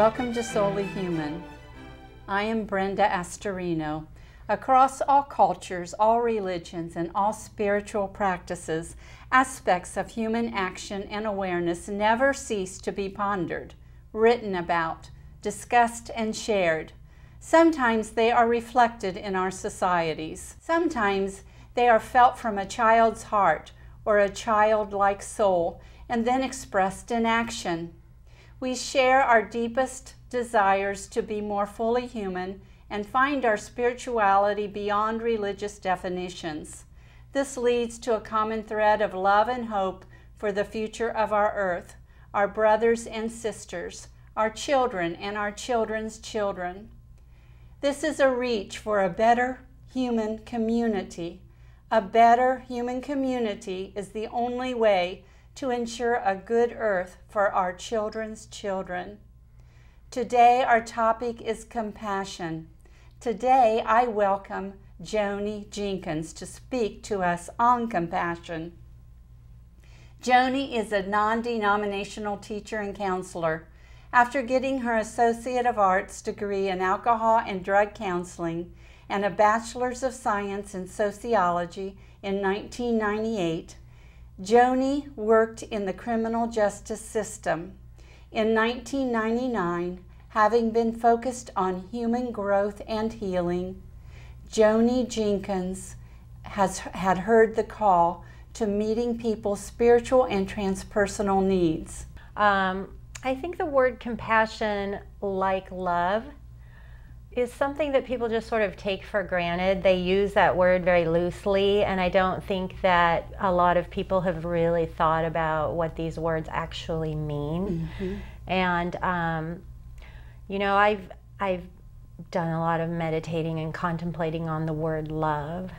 Welcome to Solely Human. I am Brenda Astorino. Across all cultures, all religions, and all spiritual practices, aspects of human action and awareness never cease to be pondered, written about, discussed, and shared. Sometimes they are reflected in our societies. Sometimes they are felt from a child's heart or a childlike soul and then expressed in action. We share our deepest desires to be more fully human and find our spirituality beyond religious definitions. This leads to a common thread of love and hope for the future of our earth, our brothers and sisters, our children and our children's children. This is a reach for a better human community. A better human community is the only way to ensure a good earth for our children's children. Today our topic is compassion. Today I welcome Joni Jenkins to speak to us on compassion. Joni is a non-denominational teacher and counselor. After getting her Associate of Arts degree in Alcohol and Drug Counseling and a Bachelor's of Science in Sociology in 1998, Joni worked in the criminal justice system. In 1999, having been focused on human growth and healing, Joni Jenkins had heard the call to meeting people's spiritual and transpersonal needs. I think the word compassion, like love, is something that people just sort of take for granted. They use that word very loosely, and I don't think that a lot of people have really thought about what these words actually mean. Mm-hmm. And you know, I've done a lot of meditating and contemplating on the word love,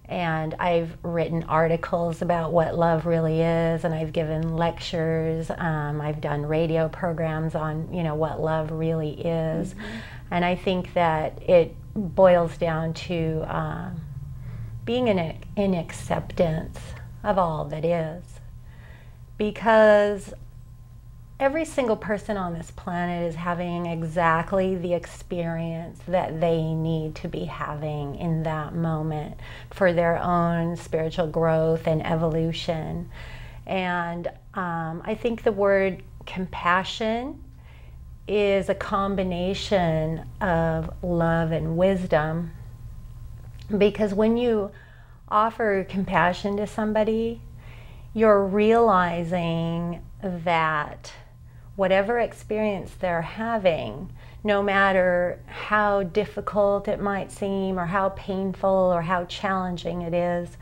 and I've written articles about what love really is, and I've given lectures. I've done radio programs on, you know, what love really is. Mm-hmm. And I think that it boils down to being in acceptance of all that is. Because every single person on this planet is having exactly the experience that they need to be having in that moment for their own spiritual growth and evolution. And I think the word compassion is a combination of love and wisdom, because when you offer compassion to somebody, you're realizing that whatever experience they're having, no matter how difficult it might seem or how painful or how challenging it is,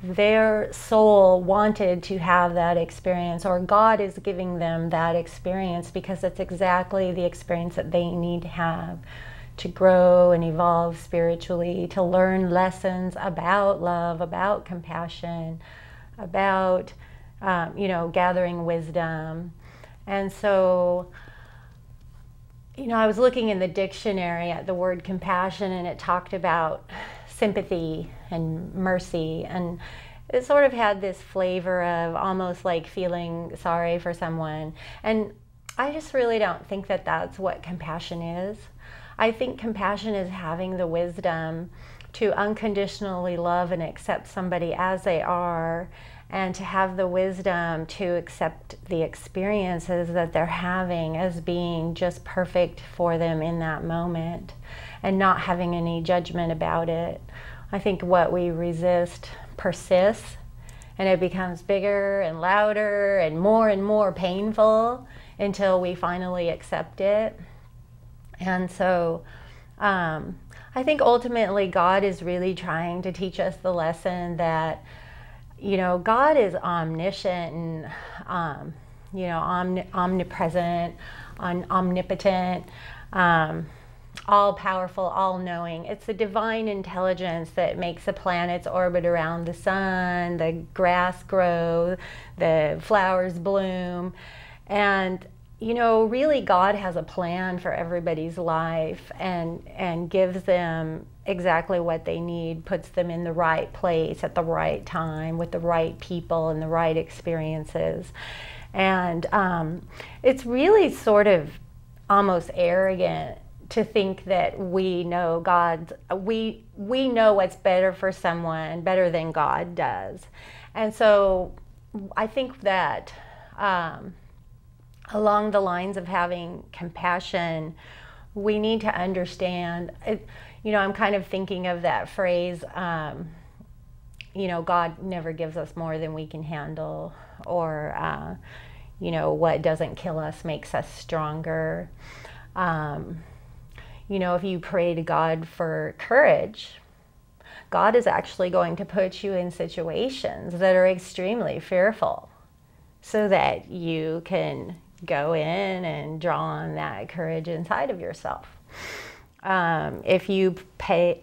their soul wanted to have that experience, or God is giving them that experience because it's exactly the experience that they need to have to grow and evolve spiritually, to learn lessons about love, about compassion, about you know, gathering wisdom. And so, you know, I was looking in the dictionary at the word compassion, and it talked about sympathy and mercy, and it sort of had this flavor of almost like feeling sorry for someone. And I just really don't think that that's what compassion is. I think compassion is having the wisdom to unconditionally love and accept somebody as they are, and to have the wisdom to accept the experiences that they're having as being just perfect for them in that moment, and not having any judgment about it. I think what we resist persists, and it becomes bigger and louder and more painful until we finally accept it. And so I think ultimately God is really trying to teach us the lesson that, you know, God is omniscient and you know, omnipresent, omnipotent, all-powerful, all-knowing. It's a divine intelligence that makes the planets orbit around the sun, the grass grow, the flowers bloom. And, you know, really God has a plan for everybody's life, and gives them exactly what they need, puts them in the right place at the right time with the right people and the right experiences. And it's really sort of almost arrogant to think that we know we know what's better for someone better than God does. And so I think that along the lines of having compassion, we need to understand, I'm kind of thinking of that phrase, God never gives us more than we can handle, or, what doesn't kill us makes us stronger. If you pray to God for courage, God is actually going to put you in situations that are extremely fearful so that you can go in and draw on that courage inside of yourself. If you pray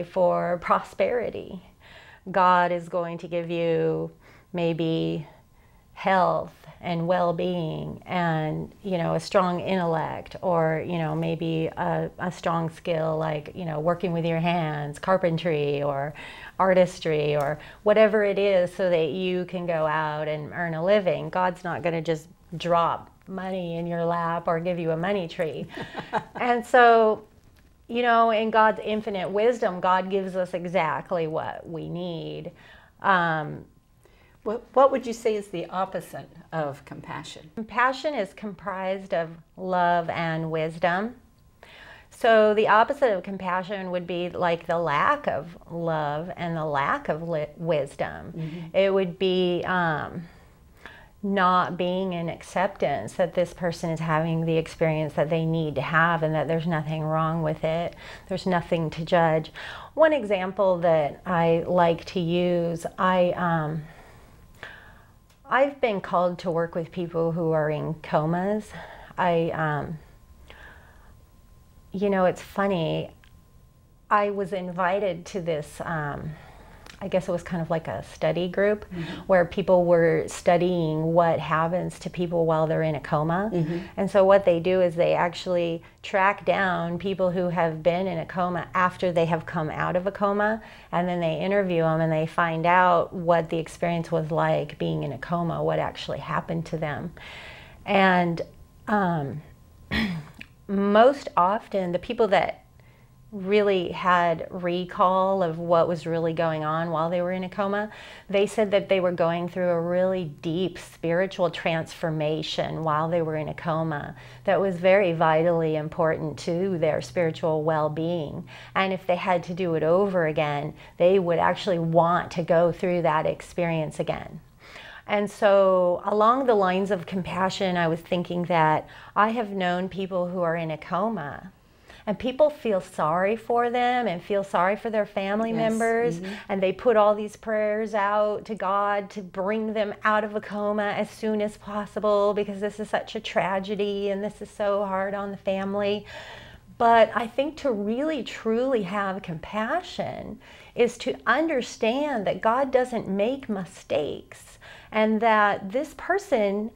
for prosperity, God is going to give you maybe health and well-being and a strong intellect, or maybe a strong skill like working with your hands, carpentry or artistry or whatever it is, so that you can go out and earn a living. God's not going to just drop money in your lap or give you a money tree. And so in God's infinite wisdom, God gives us exactly what we need. What would you say is the opposite of compassion? Compassion is comprised of love and wisdom. So the opposite of compassion would be like the lack of love and the lack of wisdom. Mm-hmm. It would be not being in acceptance that this person is having the experience that they need to have, and that there's nothing wrong with it. There's nothing to judge. One example that I like to use, I've been called to work with people who are in comas. It's funny. I was invited to this, I guess it was kind of like a study group, mm-hmm. where people were studying what happens to people while they're in a coma. Mm-hmm. And so what they do is they actually track down people who have been in a coma after they have come out of a coma, and then they interview them and they find out what the experience was like being in a coma, what actually happened to them. And most often the people that really had recall of what was really going on while they were in a coma, they said that they were going through a really deep spiritual transformation while they were in a coma that was very vitally important to their spiritual well-being. And if they had to do it over again, they would actually want to go through that experience again. And so along the lines of compassion, I was thinking that I have known people who are in a coma, and people feel sorry for them and feel sorry for their family members. Mm-hmm. And they put all these prayers out to God to bring them out of a coma as soon as possible, because this is such a tragedy and this is so hard on the family. But I think to really truly have compassion is to understand that God doesn't make mistakes, and that this person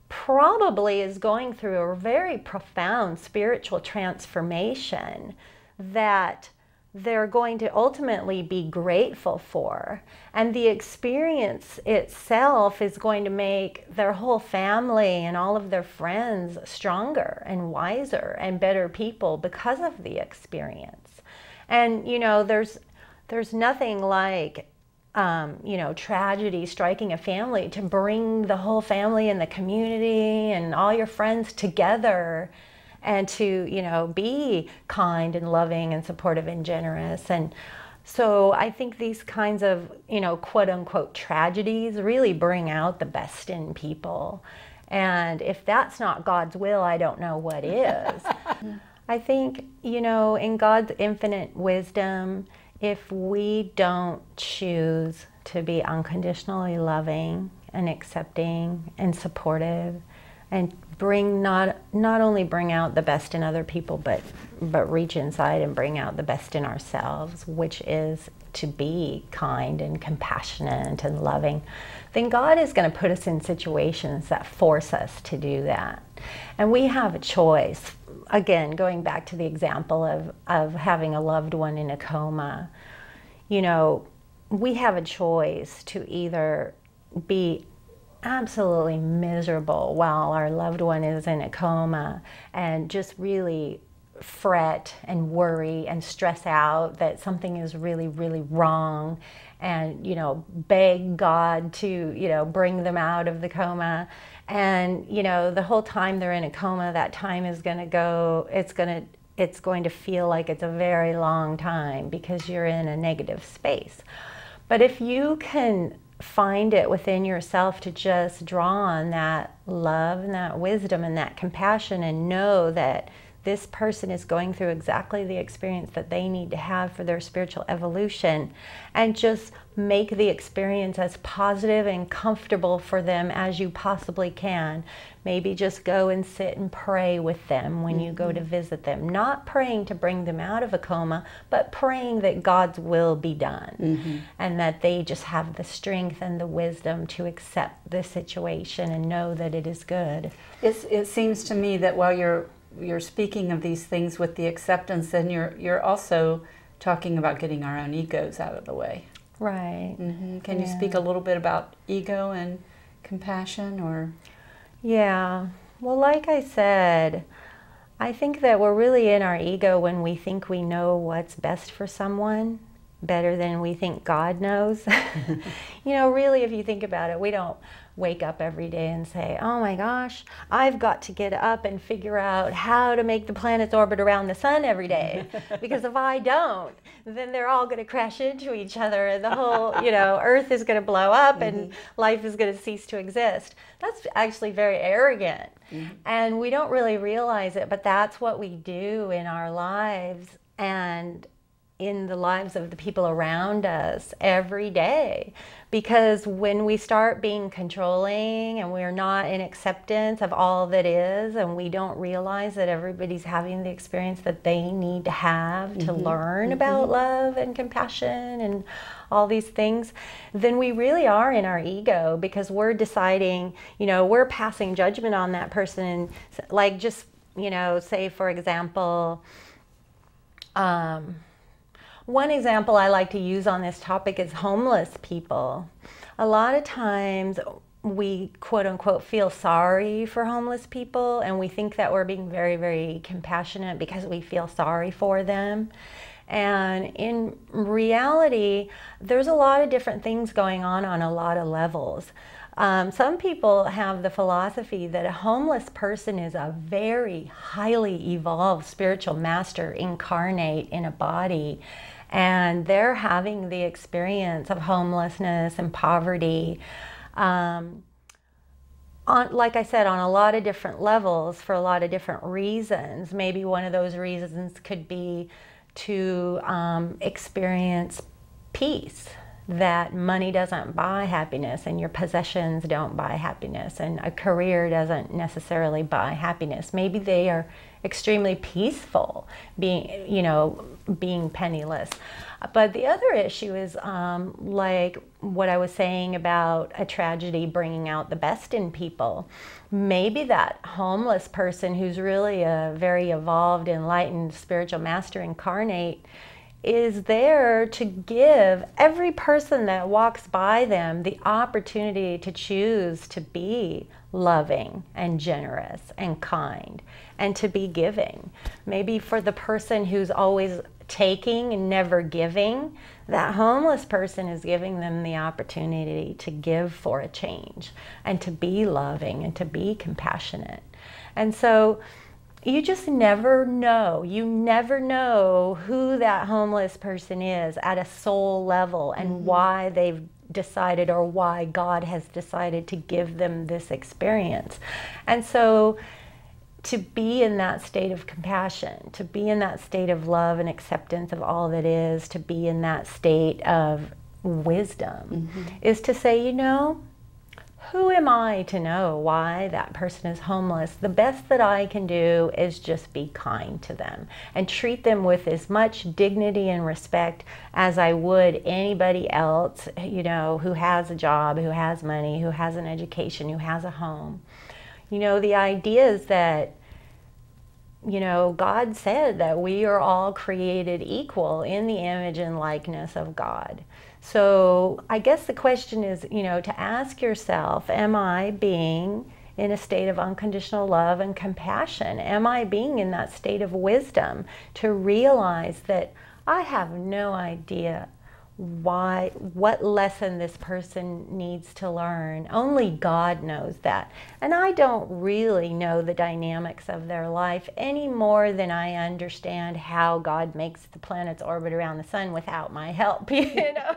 probably is going through a very profound spiritual transformation that they're going to ultimately be grateful for. And the experience itself is going to make their whole family and all of their friends stronger and wiser and better people because of the experience. And there's nothing like tragedy striking a family to bring the whole family and the community and all your friends together, and to, be kind and loving and supportive and generous. And so I think these kinds of, quote unquote tragedies really bring out the best in people. And if that's not God's will, I don't know what is. I think, in God's infinite wisdom, if we don't choose to be unconditionally loving and accepting and supportive, and not only bring out the best in other people, but reach inside and bring out the best in ourselves, which is to be kind and compassionate and loving, then God is going to put us in situations that force us to do that. And we have a choice. Again, going back to the example of having a loved one in a coma, we have a choice to either be absolutely miserable while our loved one is in a coma and just really fret and worry and stress out that something is really, really wrong, and, you know, beg God to, you know, bring them out of the coma. And, you know, the whole time they're in a coma, that time is going to go, it's going to feel like it's a very long time because you're in a negative space. But if you can find it within yourself to just draw on that love and that wisdom and that compassion and know that this person is going through exactly the experience that they need to have for their spiritual evolution, and just make the experience as positive and comfortable for them as you possibly can. Maybe just go and sit and pray with them when you go to visit them. Not praying to bring them out of a coma, but praying that God's will be done, and that they just have the strength and the wisdom to accept the situation and know that it is good. It seems to me that while you're speaking of these things with the acceptance, then you're also talking about getting our own egos out of the way. Right. Can you speak a little bit about ego and compassion? Or yeah, well, like I said, I think that we're really in our ego when we think we know what's best for someone better than we think God knows. You know, really, if you think about it, we don't wake up every day and say, oh my gosh, I've got to get up and figure out how to make the planets orbit around the sun every day. Because if I don't, then they're all going to crash into each other and the whole, you know, Earth is going to blow up and life is going to cease to exist. That's actually very arrogant. And we don't really realize it, but that's what we do in our lives and in the lives of the people around us every day. Because when we start being controlling and we're not in acceptance of all that is, and we don't realize that everybody's having the experience that they need to have to learn about love and compassion and all these things, then we really are in our ego, because we're deciding, you know, we're passing judgment on that person. Like, just, you know, say for example, one example I like to use on this topic is homeless people. A lot of times we, quote unquote, feel sorry for homeless people, and we think that we're being very, very compassionate because we feel sorry for them. And in reality, there's a lot of different things going on a lot of levels. Some people have the philosophy that a homeless person is a very highly evolved spiritual master incarnate in a body, and they're having the experience of homelessness and poverty, like I said, on a lot of different levels for a lot of different reasons. Maybe one of those reasons could be to experience peace, that money doesn't buy happiness and your possessions don't buy happiness, and a career doesn't necessarily buy happiness. Maybe they are extremely peaceful being penniless. But the other issue is like what I was saying about a tragedy bringing out the best in people. Maybe that homeless person who's really a very evolved, enlightened spiritual master incarnate is there to give every person that walks by them the opportunity to choose to be loving and generous and kind and to be giving. Maybe for the person who's always taking and never giving, that homeless person is giving them the opportunity to give for a change and to be loving and to be compassionate. And so you just never know. You never know who that homeless person is at a soul level and why they've decided, or why God has decided to give them this experience. And so to be in that state of compassion, to be in that state of love and acceptance of all that is, to be in that state of wisdom, is to say, you know, who am I to know why that person is homeless? The best that I can do is just be kind to them and treat them with as much dignity and respect as I would anybody else, you know, who has a job, who has money, who has an education, who has a home. You know, the idea is that you know, God said that we are all created equal in the image and likeness of God. So I guess the question is, you know, to ask yourself, am I being in a state of unconditional love and compassion? Am I being in that state of wisdom to realize that I have no idea what lesson this person needs to learn? Only God knows that. And I don't really know the dynamics of their life any more than I understand how God makes the planets orbit around the sun without my help, you know?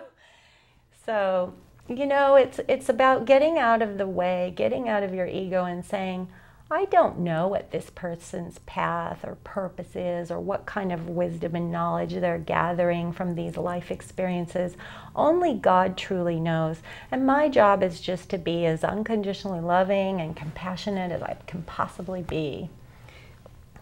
So, you know, it's about getting out of the way, getting out of your ego and saying, I don't know what this person's path or purpose is, or what kind of wisdom and knowledge they're gathering from these life experiences. Only God truly knows. And my job is just to be as unconditionally loving and compassionate as I can possibly be.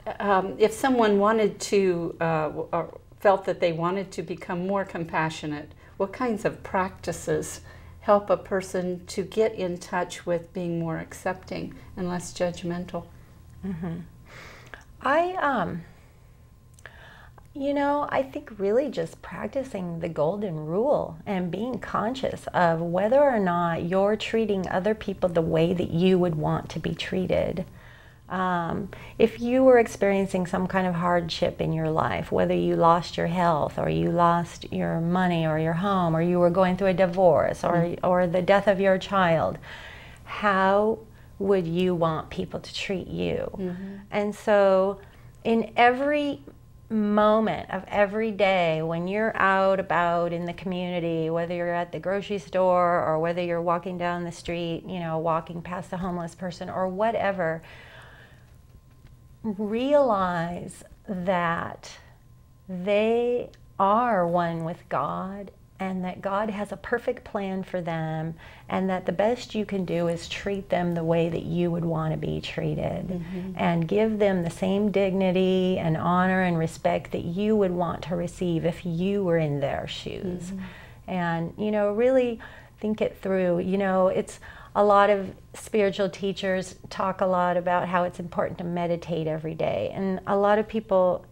If someone wanted to, or felt that they wanted to become more compassionate, what kinds of practices help a person to get in touch with being more accepting and less judgmental? You know, I think really just practicing the golden rule and being conscious of whether or not you're treating other people the way that you would want to be treated. If you were experiencing some kind of hardship in your life, whether you lost your health or you lost your money or your home, or you were going through a divorce or the death of your child, how would you want people to treat you? And so in every moment of every day when you're out about in the community, whether you're at the grocery store or whether you're walking down the street, you know, walking past a homeless person or whatever, realize that they are one with God and that God has a perfect plan for them, and that the best you can do is treat them the way that you would want to be treated, and give them the same dignity and honor and respect that you would want to receive if you were in their shoes. And, you know, really think it through. You know, it's a lot of spiritual teachers talk a lot about how it's important to meditate every day, and a lot of people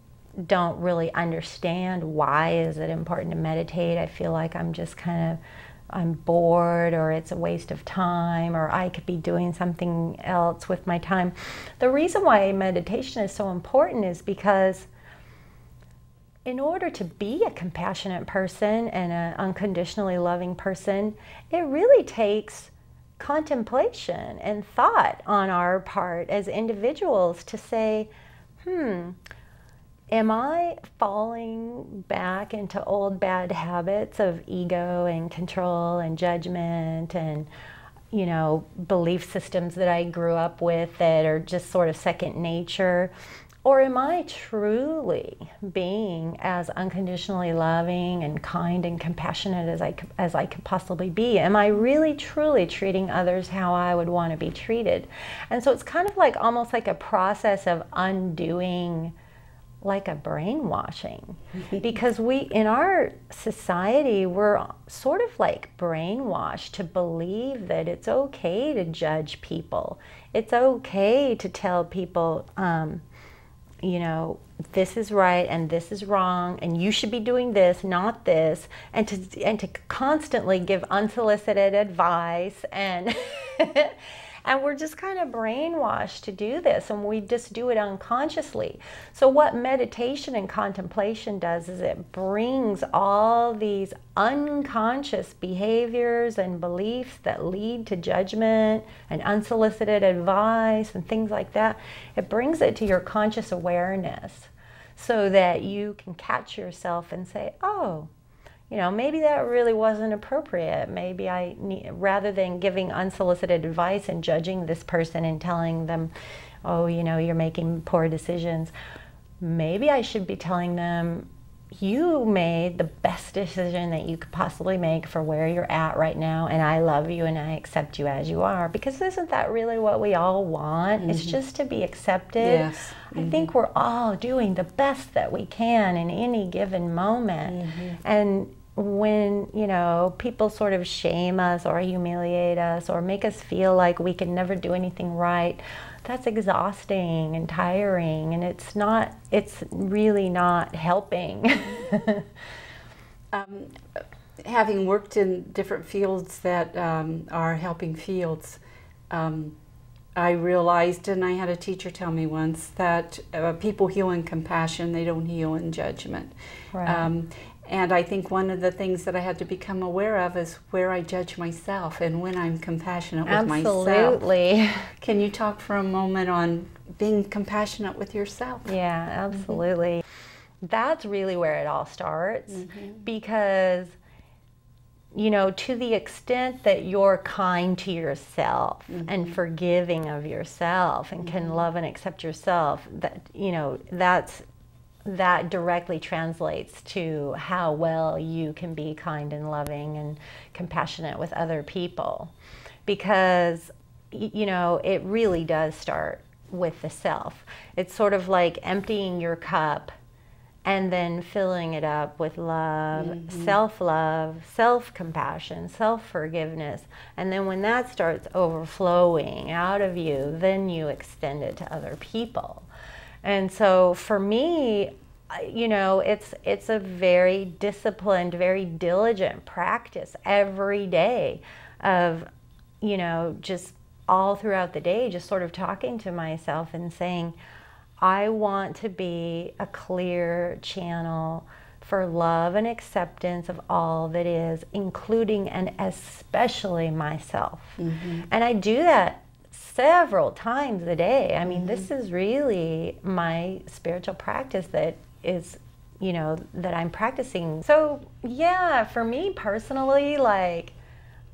don't really understand why is it important to meditate. I feel like I'm just I'm bored, or it's a waste of time, or I could be doing something else with my time. The reason why meditation is so important is because in order to be a compassionate person and an unconditionally loving person, it really takes contemplation and thought on our part as individuals to say, am I falling back into old bad habits of ego and control and judgment and, you know, belief systems that I grew up with that are just sort of second nature? Or am I truly being as unconditionally loving and kind and compassionate as I could possibly be? Am I really truly treating others how I would want to be treated? And so it's kind of like almost like a process of undoing, like a brainwashing, because in our society, we're sort of like brainwashed to believe that it's okay to judge people. It's okay to tell people, you know, this is right and this is wrong, and you should be doing this, not this, and to constantly give unsolicited advice, and and we're just kind of brainwashed to do this, and we just do it unconsciously. So what meditation and contemplation does is it brings all these unconscious behaviors and beliefs that lead to judgment and unsolicited advice and things like that. It brings it to your conscious awareness so that you can catch yourself and say, oh, you know, maybe that really wasn't appropriate. Maybe I need, rather than giving unsolicited advice and judging this person and telling them, oh, you know, you're making poor decisions, maybe I should be telling them, you made the best decision that you could possibly make for where you're at right now, and I love you and I accept you as you are. Because isn't that really what we all want? It's just to be accepted. Yes. I think we're all doing the best that we can in any given moment. And when, you know, people sort of shame us or humiliate us or make us feel like we can never do anything right, that's exhausting and tiring, and it's really not helping. Having worked in different fields that are helping fields, I realized, and I had a teacher tell me once, that people heal in compassion, they don't heal in judgment. Right. And I think one of the things that I had to become aware of is where I judge myself and when I'm compassionate with myself. Absolutely. Can you talk for a moment on being compassionate with yourself? Yeah, absolutely. That's really where it all starts, because, you know, to the extent that you're kind to yourself and forgiving of yourself and can love and accept yourself, that, you know, that directly translates to how well you can be kind and loving and compassionate with other people. Because, you know, it really does start with the self. It's sort of like emptying your cup and then filling it up with love, self-love, self-compassion, self-forgiveness. And then when that starts overflowing out of you, then you extend it to other people. And so for me, you know, it's a very disciplined, very diligent practice every day of, you know, just all throughout the day, just sort of talking to myself and saying, I want to be a clear channel for love and acceptance of all that is, including and especially myself. And I do that several times a day. I mean, this is really my spiritual practice that is, you know, that I'm practicing. So yeah, for me personally, like,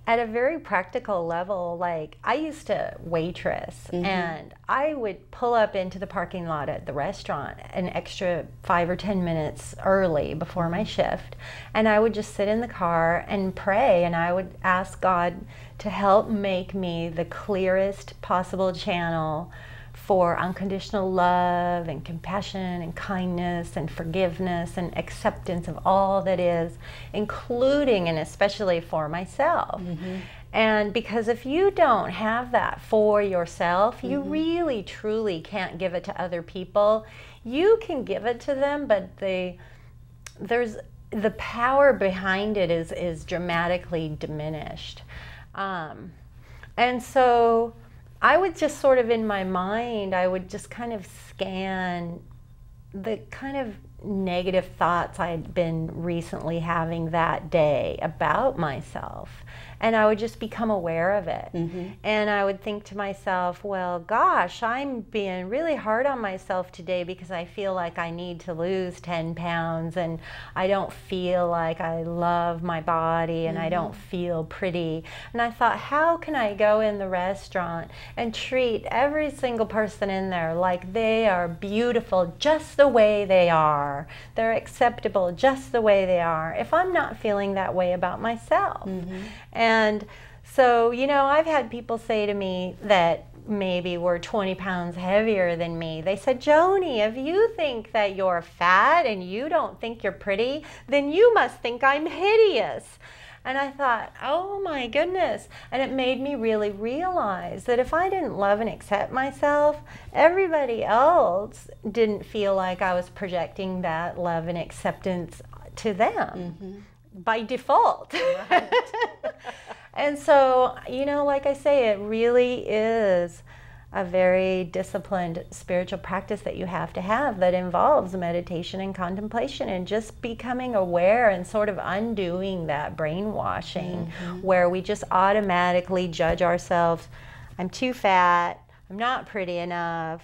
at a very practical level, like, I used to waitress, and I would pull up into the parking lot at the restaurant an extra 5 or 10 minutes early before my shift, and I would just sit in the car and pray, and I would ask God to help make me the clearest possible channel for unconditional love and compassion and kindness and forgiveness and acceptance of all that is, including and especially for myself. And because if you don't have that for yourself, you really truly can't give it to other people. You can give it to them, but there's the power behind it is dramatically diminished. And so I would just sort of, in my mind, I would just kind of scan the kind of negative thoughts I'd been recently having that day about myself. And I would just become aware of it. And I would think to myself, well, gosh, I'm being really hard on myself today because I feel like I need to lose 10 pounds and I don't feel like I love my body and I don't feel pretty. And I thought, how can I go in the restaurant and treat every single person in there like they are beautiful just the way they are? They're acceptable just the way they are if I'm not feeling that way about myself. And so, you know, I've had people say to me that maybe were 20 pounds heavier than me. They said, Joni, if you think that you're fat and you don't think you're pretty, then you must think I'm hideous. And I thought, oh my goodness. And it made me really realize that if I didn't love and accept myself, everybody else didn't feel like I was projecting that love and acceptance to them. By default. Right. And so, you know, like I say, it really is a very disciplined spiritual practice that you have to have that involves meditation and contemplation and just becoming aware and sort of undoing that brainwashing where we just automatically judge ourselves. I'm too fat. I'm not pretty enough.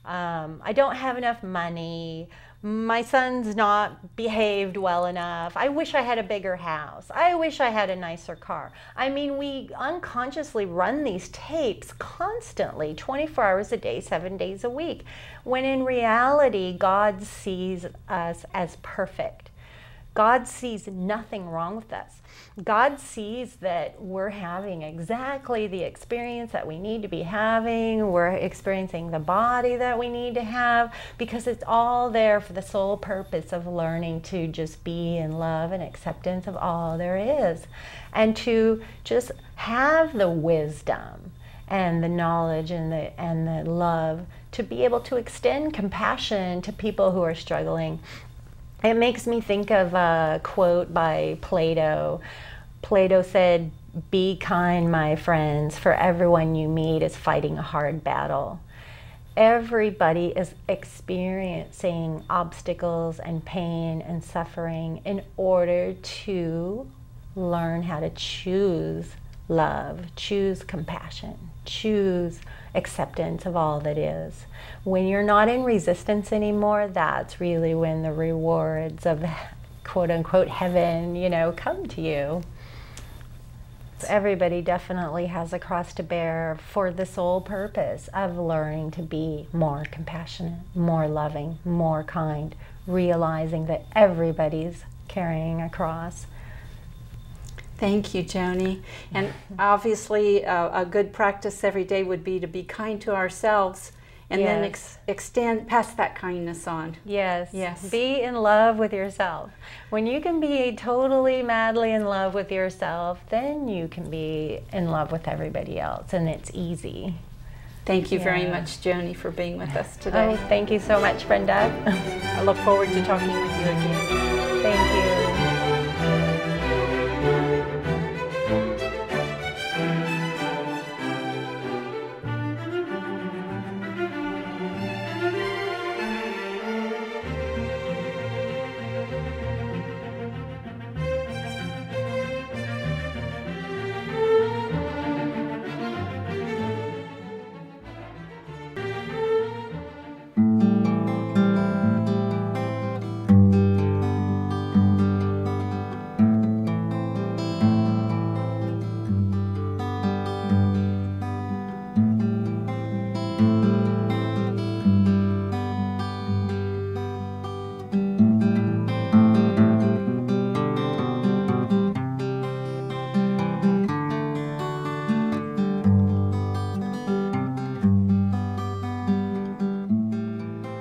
I don't have enough money. My son's not behaved well enough. I wish I had a bigger house. I wish I had a nicer car. I mean, we unconsciously run these tapes constantly, 24 hours a day, 7 days a week, when in reality, God sees us as perfect. God sees nothing wrong with us. God sees that we're having exactly the experience that we need to be having. We're experiencing the body that we need to have, because it's all there for the sole purpose of learning to just be in love and acceptance of all there is, and to just have the wisdom and the knowledge and the love to be able to extend compassion to people who are struggling. It makes me think of a quote by Plato. Plato said, "Be kind, my friends, for everyone you meet is fighting a hard battle." Everybody is experiencing obstacles and pain and suffering in order to learn how to choose love, choose compassion, choose acceptance of all that is. When you're not in resistance anymore, that's really when the rewards of quote unquote heaven, come to you. Everybody definitely has a cross to bear for the sole purpose of learning to be more compassionate, more loving, more kind, realizing that everybody's carrying a cross. Thank you, Joni. And obviously, a good practice every day would be to be kind to ourselves, and then extend, pass that kindness on. Yes. Yes. Be in love with yourself. When you can be totally, madly in love with yourself, then you can be in love with everybody else, and it's easy. Thank you very much, Joni, for being with us today. Oh, thank you so much, Brenda. I look forward to talking with you again. Thank you.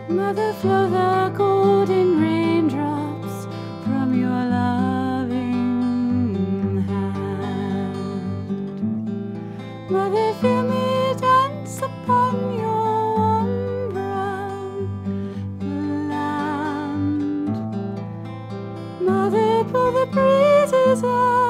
Mother, flow the golden raindrops from your loving hand. Mother, feel me dance upon your warm brown land. Mother, pull the breezes up